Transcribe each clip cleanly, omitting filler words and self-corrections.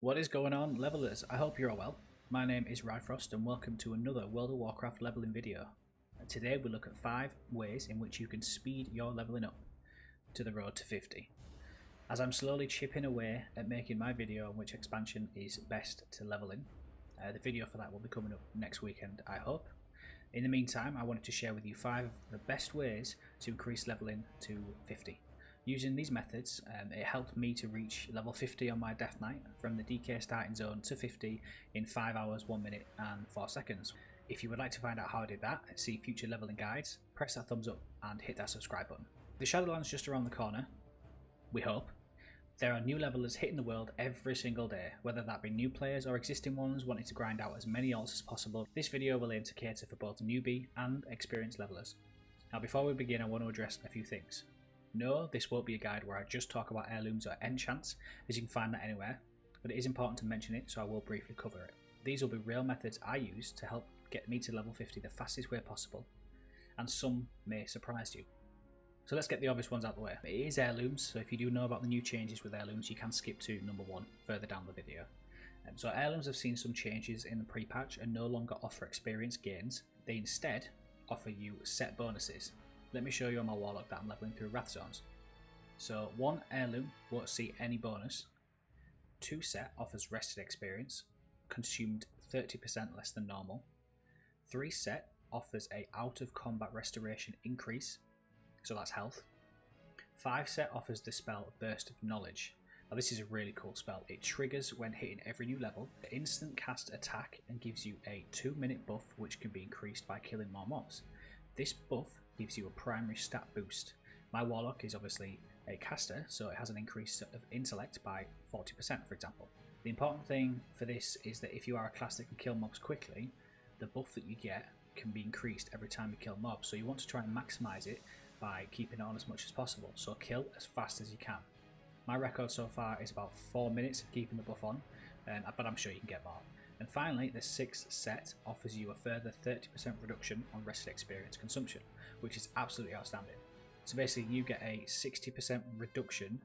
What is going on, levelers? I hope you're all well. My name is Ryfrost and welcome to another World of Warcraft leveling video. Today we look at 5 ways in which you can speed your leveling up to the road to 50. As I'm slowly chipping away at making my video on which expansion is best to level in, the video for that will be coming up next weekend, I hope. In the meantime, I wanted to share with you 5 of the best ways to increase leveling to 50. Using these methods, it helped me to reach level 50 on my Death Knight from the DK starting zone to 50 in 5 hours, 1 minute and 4 seconds. If you would like to find out how I did that, see future leveling guides, press that thumbs up and hit that subscribe button. The Shadowlands just around the corner, we hope. There are new levelers hitting the world every single day, whether that be new players or existing ones wanting to grind out as many alts as possible. This video will aim to cater for both newbie and experienced levelers. Now before we begin, I want to address a few things. No, this won't be a guide where I just talk about heirlooms or enchants, as you can find that anywhere, but it is important to mention it, so I will briefly cover it. These will be real methods I use to help get me to level 50 the fastest way possible, and some may surprise you. So let's get the obvious ones out of the way. It is heirlooms, so if you do know about the new changes with heirlooms, you can skip to number 1 further down the video. So heirlooms have seen some changes in the pre-patch and no longer offer experience gains. They instead offer you set bonuses. Let me show you on my warlock that I'm leveling through Wrath Zones. So 1 heirloom won't see any bonus. 2 set offers rested experience, consumed 30% less than normal. 3 set offers a out of combat restoration increase, so that's health. 5 set offers the spell Burst of Knowledge. Now this is a really cool spell. It triggers when hitting every new level, instant cast attack, and gives you a 2-minute buff which can be increased by killing more mobs. This buff gives you a primary stat boost. My warlock is obviously a caster, so it has an increase of intellect by 40%, for example. The important thing for this is that if you are a class that can kill mobs quickly, the buff that you get can be increased every time you kill mobs, so you want to try and maximise it by keeping it on as much as possible, so kill as fast as you can. My record so far is about 4 minutes of keeping the buff on, but I'm sure you can get more. And finally, the 6th set offers you a further 30% reduction on rested experience consumption, which is absolutely outstanding. So basically you get a 60% reduction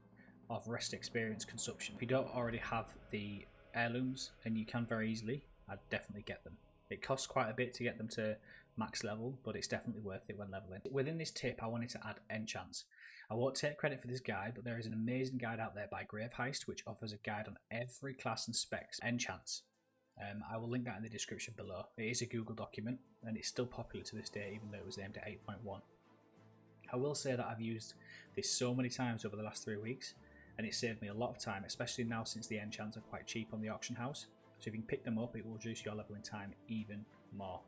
of rested experience consumption. If you don't already have the heirlooms, and you can very easily, I'd definitely get them. It costs quite a bit to get them to max level, but it's definitely worth it when leveling. Within this tip, I wanted to add enchants. I won't take credit for this guide, but there is an amazing guide out there by Graveheist, which offers a guide on every class and specs enchants. I will link that in the description below. It is a Google document and it's still popular to this day, even though it was aimed at 8.1. I will say that I've used this so many times over the last 3 weeks and it saved me a lot of time, especially now since the enchants are quite cheap on the auction house. So if you can pick them up, it will reduce your leveling time even more.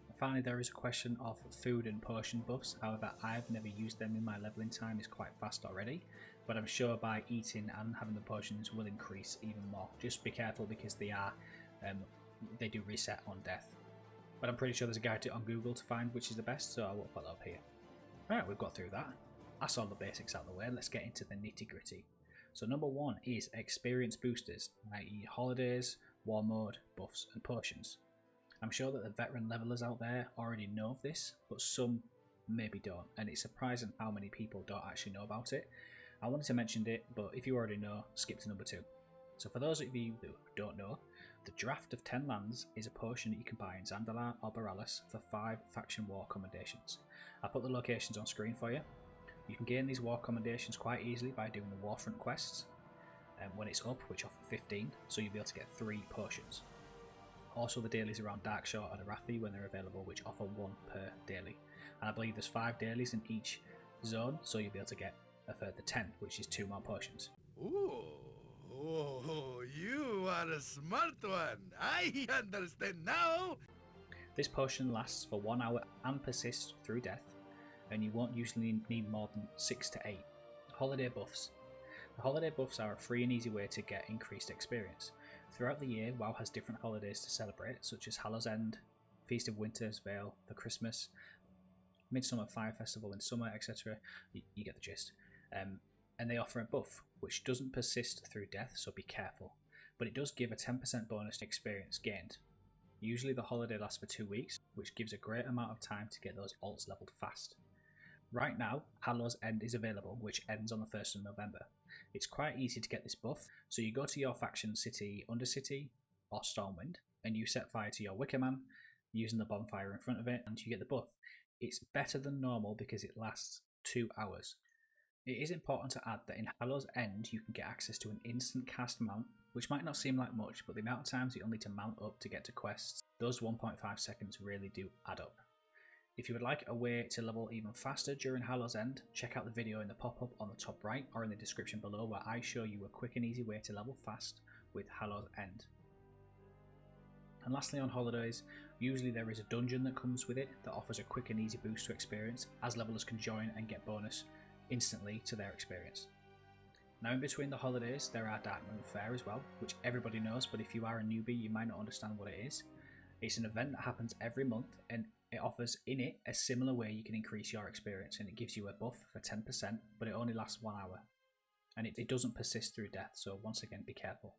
And finally, there is a question of food and potion buffs. However, I've never used them in my leveling time is quite fast already, but I'm sure by eating and having the potions will increase even more. Just be careful because they do reset on death. But I'm pretty sure there's a guide to it on Google to find which is the best, so I won't put that up here. Alright, we've got through that. That's all the basics out of the way. Let's get into the nitty gritty. So number 1 is experience boosters, i.e. holidays, war mode, buffs and potions. I'm sure that the veteran levelers out there already know of this, but some maybe don't, and it's surprising how many people don't actually know about it. I wanted to mention it, but if you already know, skip to number 2. So for those of you who don't know, the Draft of 10 Lands is a potion that you can buy in Zandalar or Borealis for 5 faction war commendations. I'll put the locations on screen for you. You can gain these war commendations quite easily by doing the Warfront quests when it's up, which offer 15, so you'll be able to get 3 potions. Also the dailies around Darkshore and Arathi when they're available, which offer 1 per daily. And I believe there's 5 dailies in each zone, so you'll be able to get a further 10, which is 2 more potions. Ooh. Oh, you are a smart one. I understand now. This potion lasts for 1 hour and persists through death, and you won't usually need more than 6 to 8. Holiday buffs. The holiday buffs are a free and easy way to get increased experience. Throughout the year, WoW has different holidays to celebrate, such as Hallow's End, Feast of Winter's Veil, the Christmas, Midsummer Fire Festival in summer, etc. You get the gist. And they offer a buff, which doesn't persist through death, so be careful. But it does give a 10% bonus to experience gained. Usually the holiday lasts for 2 weeks, which gives a great amount of time to get those alts leveled fast. Right now, Hallow's End is available, which ends on the 1st of November. It's quite easy to get this buff, so you go to your faction city, Undercity, or Stormwind, and you set fire to your Wickerman using the bonfire in front of it, and you get the buff. It's better than normal because it lasts 2 hours. It is important to add that in Hallow's End you can get access to an instant cast mount, which might not seem like much, but the amount of times you'll need to mount up to get to quests, those 1.5 seconds really do add up. If you would like a way to level even faster during Hallow's End, check out the video in the pop-up on the top right or in the description below where I show you a quick and easy way to level fast with Hallow's End. And lastly, on holidays, usually there is a dungeon that comes with it that offers a quick and easy boost to experience, as levelers can join and get bonus instantly to their experience. Now in between the holidays there are Darkmoon Fair as well, which everybody knows, but if you are a newbie you might not understand what it is. It's an event that happens every month and it offers in it a similar way you can increase your experience, and it gives you a buff for 10%, but it only lasts 1 hour. And it doesn't persist through death, so once again be careful.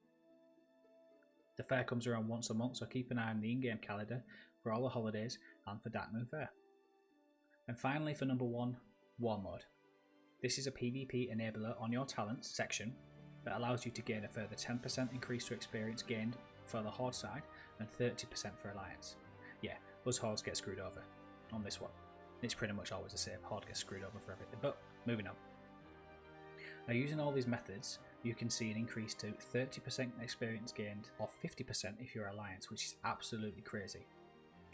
The fair comes around once a month, so keep an eye on the in-game calendar for all the holidays and for Darkmoon Fair. And finally for number 1, War Mode. This is a PvP enabler on your talents section that allows you to gain a further 10% increase to experience gained for the Horde side and 30% for Alliance. Yeah, us Hordes get screwed over on this one. It's pretty much always the same, Horde gets screwed over for everything, but moving on. Now using all these methods, you can see an increase to 30% experience gained or 50% if you're Alliance, which is absolutely crazy.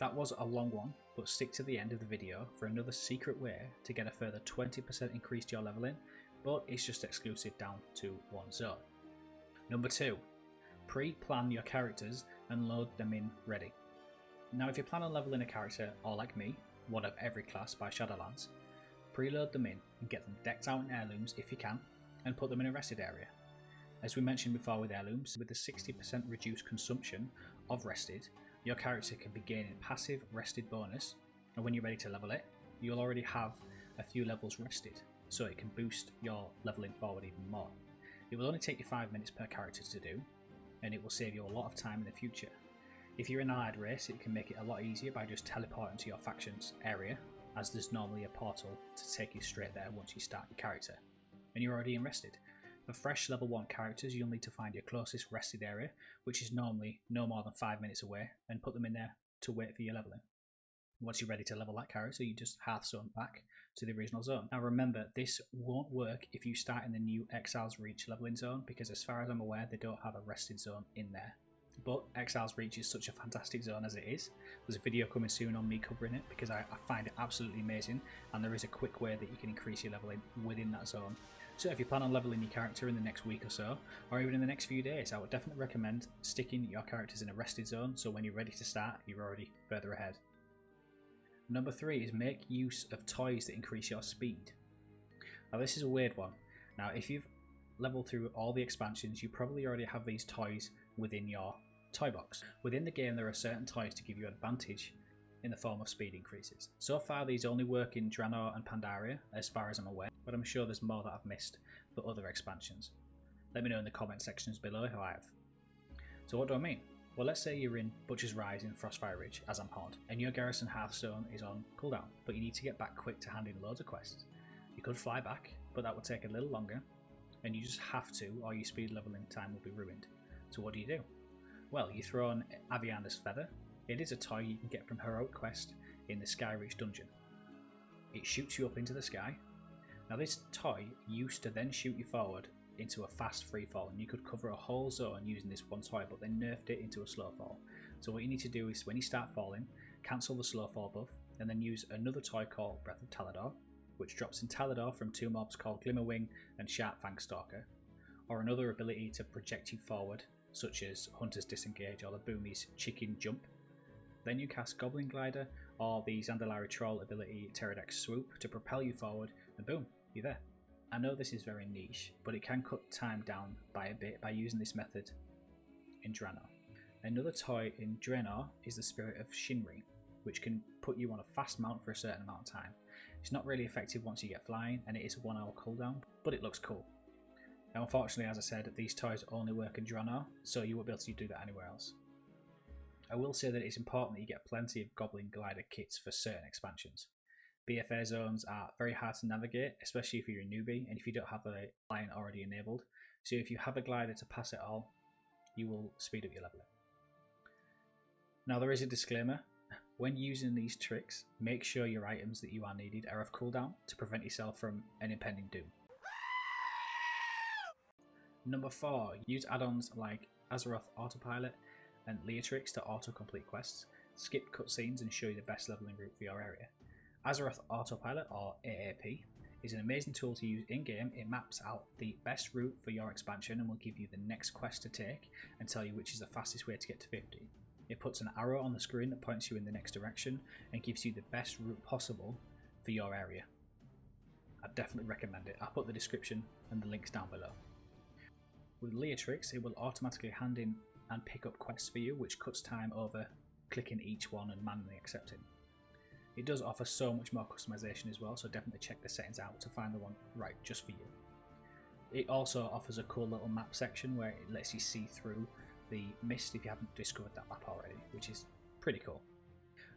That was a long one, but stick to the end of the video for another secret way to get a further 20% increase to your leveling, but it's just exclusive down to one zone. Number 2, pre-plan your characters and load them in ready. Now if you plan on leveling a character, or like me, one of every class by Shadowlands, preload them in and get them decked out in heirlooms if you can, and put them in a rested area. As we mentioned before with heirlooms, with a 60% reduced consumption of rested, your character can be gaining passive rested bonus, and when you're ready to level it, you'll already have a few levels rested, so it can boost your leveling forward even more. It will only take you 5 minutes per character to do, and it will save you a lot of time in the future. If you're in an allied race, it can make it a lot easier by just teleporting to your faction's area, as there's normally a portal to take you straight there once you start your character, and you're already in rested. For fresh level 1 characters, you'll need to find your closest rested area, which is normally no more than 5 minutes away, and put them in there to wait for your leveling. Once you're ready to level that character, you just Hearthstone back to the original zone. Now remember, this won't work if you start in the new Exile's Reach leveling zone, because as far as I'm aware, they don't have a rested zone in there. But Exile's Reach is such a fantastic zone as it is. There's a video coming soon on me covering it, because I find it absolutely amazing, and there is a quick way that you can increase your leveling within that zone. So if you plan on leveling your character in the next week or so, or even in the next few days, I would definitely recommend sticking your characters in a rested zone, so when you're ready to start, you're already further ahead. Number 3 is make use of toys that increase your speed. Now this is a weird one. Now if you've leveled through all the expansions, you probably already have these toys within your toy box. Within the game there are certain toys to give you advantage in the form of speed increases. So far these only work in Draenor and Pandaria as far as I'm aware, but I'm sure there's more that I've missed for other expansions. Let me know in the comment sections below if I have. So what do I mean? Well, let's say you're in Butcher's Rise in Frostfire Ridge, as I'm Horde, and your garrison Hearthstone is on cooldown, but you need to get back quick to hand in loads of quests. You could fly back, but that would take a little longer, and you just have to, or your speed leveling time will be ruined. So what do? Well, you throw on Avianda's Feather. It is a toy you can get from Heroic Quest in the Skyreach dungeon. It shoots you up into the sky. Now this toy used to then shoot you forward into a fast freefall, and you could cover a whole zone using this one toy, but they nerfed it into a slow fall. So what you need to do is when you start falling, cancel the slow fall buff, and then use another toy called Breath of Talador, which drops in Talador from 2 mobs called Glimmerwing and Sharpfang Stalker, or another ability to project you forward, such as Hunter's Disengage or the Boomy's Chicken Jump. Then you cast Goblin Glider or the Zandalari Troll ability Pterodex Swoop to propel you forward, and boom, you're there. I know this is very niche, but it can cut time down by a bit by using this method in Draenor. Another toy in Draenor is the Spirit of Shinri, which can put you on a fast mount for a certain amount of time. It's not really effective once you get flying, and it is a 1 hour cooldown, but it looks cool. Now unfortunately, as I said, these toys only work in Draenor, so you won't be able to do that anywhere else. I will say that it's important that you get plenty of Goblin Glider kits for certain expansions, BFA zones are very hard to navigate, especially if you're a newbie and if you don't have a client already enabled. So if you have a glider to pass it all, you will speed up your leveling. Now there is a disclaimer. When using these tricks, make sure your items that you are needed are of cooldown to prevent yourself from an impending doom. Number 4, use add-ons like Azeroth Autopilot and Leatrix to auto-complete quests, skip cutscenes and show you the best leveling route for your area. Azeroth Autopilot, or AAP, is an amazing tool to use in-game. It maps out the best route for your expansion and will give you the next quest to take and tell you which is the fastest way to get to 50. It puts an arrow on the screen that points you in the next direction and gives you the best route possible for your area. I definitely recommend it. I'll put the description and the links down below. With Leatrix, it will automatically hand in and pick up quests for you, which cuts time over clicking each one and manually accepting. It does offer so much more customization as well, so definitely check the settings out to find the one right just for you. It also offers a cool little map section where it lets you see through the mist if you haven't discovered that map already, which is pretty cool.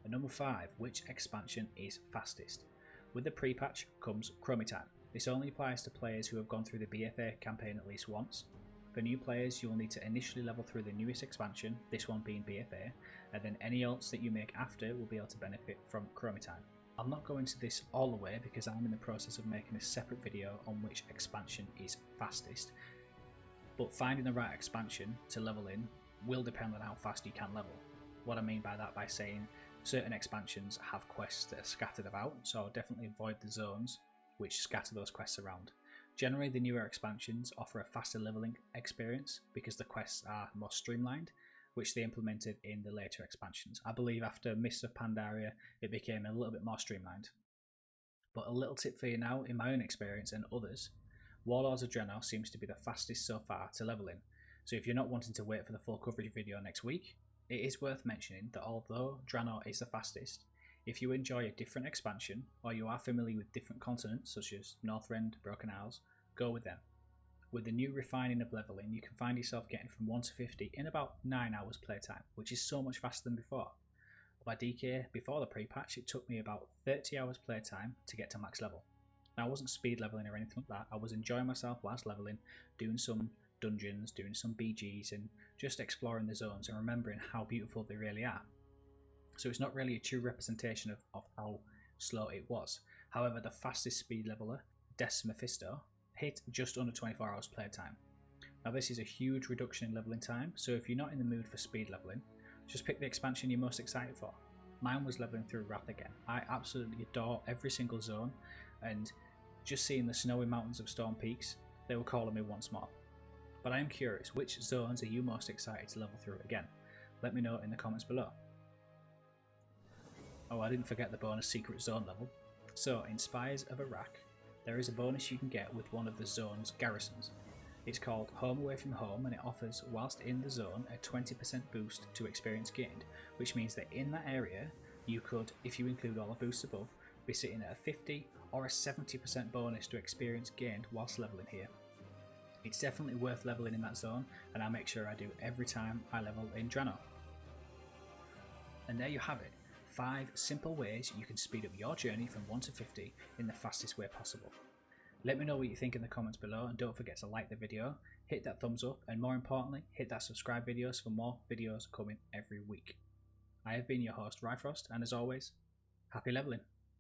And number 5, which expansion is fastest? With the pre-patch comes Chromie Time. This only applies to players who have gone through the BFA campaign at least once. For new players, you'll need to initially level through the newest expansion, this one being BFA, and then any ults that you make after will be able to benefit from Chromie Time. I'll not go into this all the way because I'm in the process of making a separate video on which expansion is fastest, but finding the right expansion to level in will depend on how fast you can level. What I mean by that by saying certain expansions have quests that are scattered about, so definitely avoid the zones which scatter those quests around. Generally, the newer expansions offer a faster leveling experience because the quests are more streamlined, which they implemented in the later expansions. I believe after Mists of Pandaria, it became a little bit more streamlined. But a little tip for you now, in my own experience and others, Warlords of Draenor seems to be the fastest so far to level in. So if you're not wanting to wait for the full coverage video next week, it is worth mentioning that although Draenor is the fastest, if you enjoy a different expansion, or you are familiar with different continents such as Northrend, Broken Isles, go with them. With the new refining of leveling, you can find yourself getting from 1 to 50 in about 9 hours playtime, which is so much faster than before. By DK, before the pre-patch, it took me about 30 hours playtime to get to max level. Now I wasn't speed leveling or anything like that, I was enjoying myself whilst leveling, doing some dungeons, doing some BGs and just exploring the zones and remembering how beautiful they really are. So it's not really a true representation of how slow it was. However, the fastest speed leveler, Des Mephisto, hit just under 24 hours playtime. Now this is a huge reduction in leveling time, so if you're not in the mood for speed leveling, just pick the expansion you're most excited for. Mine was leveling through Wrath again. I absolutely adore every single zone, and just seeing the snowy mountains of Storm Peaks, they were calling me once more. But I am curious, which zones are you most excited to level through again? Let me know in the comments below. Oh, I didn't forget the bonus secret zone level. So in Spies of Iraq, there is a bonus you can get with one of the zone's garrisons. It's called Home Away from Home, and it offers, whilst in the zone, a 20% boost to experience gained, which means that in that area, you could, if you include all the boosts above, be sitting at a 50 or a 70% bonus to experience gained whilst leveling here. It's definitely worth leveling in that zone, and I'll make sure I do every time I level in Draenor. And there you have it. 5 simple ways you can speed up your journey from 1 to 50 in the fastest way possible. Let me know what you think in the comments below, and don't forget to like the video, hit that thumbs up, and more importantly, hit that subscribe video for more videos coming every week. I have been your host, Ryfrost, and as always, happy leveling.